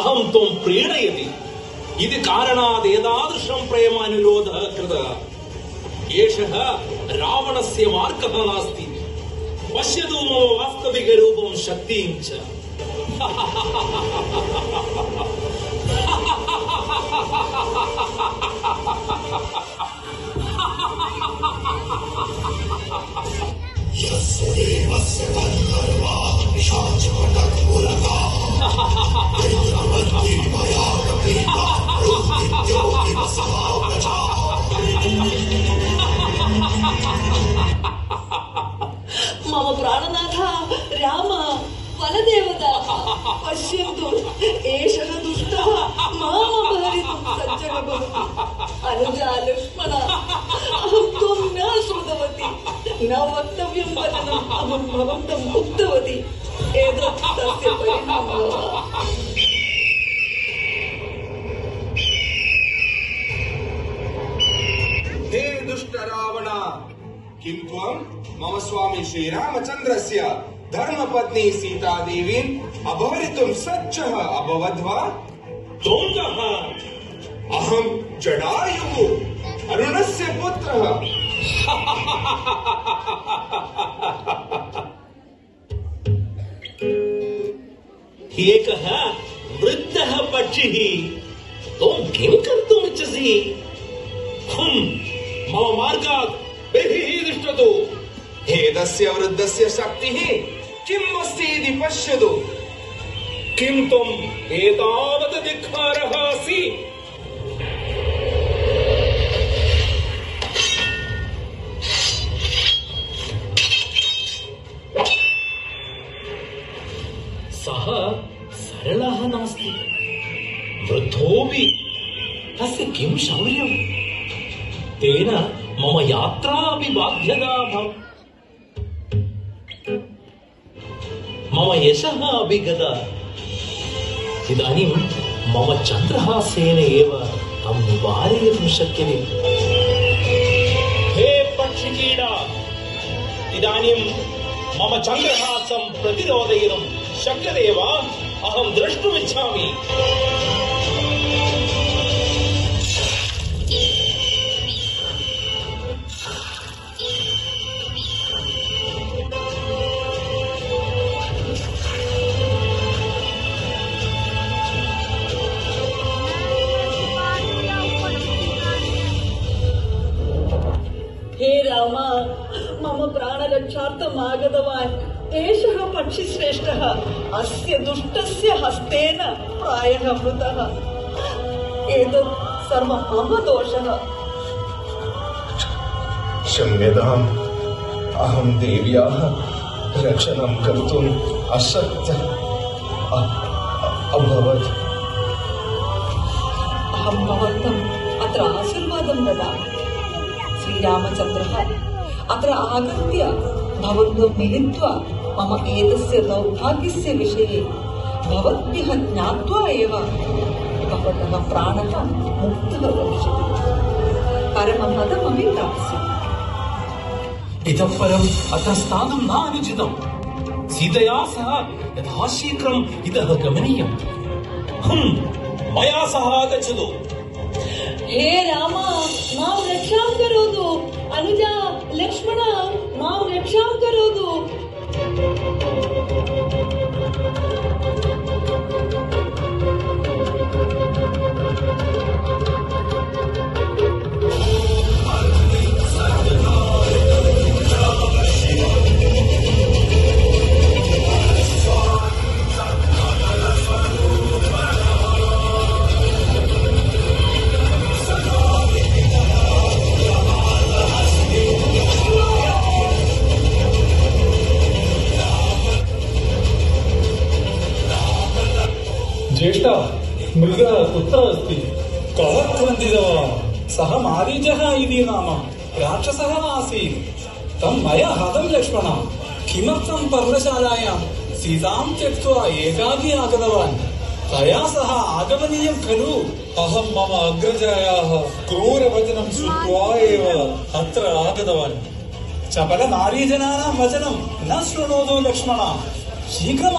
अहं त्वं प्रीणयति इति कारणात् एतादृशं प्रेमानुरोधः कृतः। एषः रावणस्य मार्गः नास्ति। पश्यतु मम वास्तविकरूपं शक्तिं च। मम प्राणनाथ राम वनदेवता पश्यन्तु एषः दुष्टः माम् अपहरितुं सज्जः भवति। अनुजा लक्ष्मण अहं त्वं न श्रुतवती न वक्तव्यं वचनम् अहं भवन्तम् उक्तवती। एतत् तस्य परिणामः। हे दुष्ट रावण, किं त्वं मम स्वामी श्रीरामचन्द्रस्य धर्मपत्नी सीता देवीम् अपहरितुं सज्जः अभवद् वा? त्वं कः? अहं जटायुः, अरुणस्य पुत्रः। एकः वृद्धः पक्षिः। त्वं किं कर्तुमिच्छसि? मम मार्गात् बहिः तिष्ठतु। एतस्य वृद्धस्य शक्तिः किम् अस्ति इति पश्यतु। किं त्वम् एतावत् धिक्कारः असि? सः सरलः नास्ति, वृद्धोऽपि। तस्य किं शौर्यम्? तेन मम यात्रा अपि बाध्यता भवति। मम यशः अपि गता। इदानीं मम चन्द्रहासेन एव तं निवारयितुं शक्यते। हे पक्षिकीडा, इदानीं मम चन्द्रहासं प्रतिरोधयितुं शक्यते वा? अहं द्रष्टुमिच्छामि। हे राम, मम प्राणरक्षार्थम् आगतवान् एषः पक्षिश्रेष्ठः अस्य दुष्टस्य हस्तेन प्रायः मृतः। एतत् सर्वं मम दोषः। क्षम्यताम्, अहं देव्याः रक्षणं कर्तुम् अशक्तः अभवत्। अहं भवन्तम् अत्र आशीर्वादं ददामि। श्रीरामचन्द्रः अत्र आगत्य भवन्तं मिलित्वा मम एतस्य दौर्भाग्यस्य विषये भवद्भ्यः ज्ञात्वा एव भवतः प्राणः मुक्तः भविष्यति, परमपदमपि प्राप्स्यति। इतः परम् अत्र स्थानं न अनुचितम्। सीतया सह यथाशीघ्रम् इतः गमनीयम्। मया सह आगच्छतु। हे राम, मां रक्षां करोतु। अनुजा लक्ष्मण, मां रक्षां करोतु। ज्येष्ठ, मृगः कुत्र अस्ति? कः क्रन्दितवान्? सः मारीचः इति नाम राक्षसः आसीत्। तं मया हतं लक्ष्मण। किमर्थं पर्णशालायां सीतां त्यक्त्वा एकाकी आगतवान्? तया सह आगमनीयं खलु? अहं मम अग्रजायाः क्रूरवचनं श्रुत्वा एव अत्र आगतवान्। चपलनारीजनानां वचनं न शृणोतु लक्ष्मण। शीघ्रम्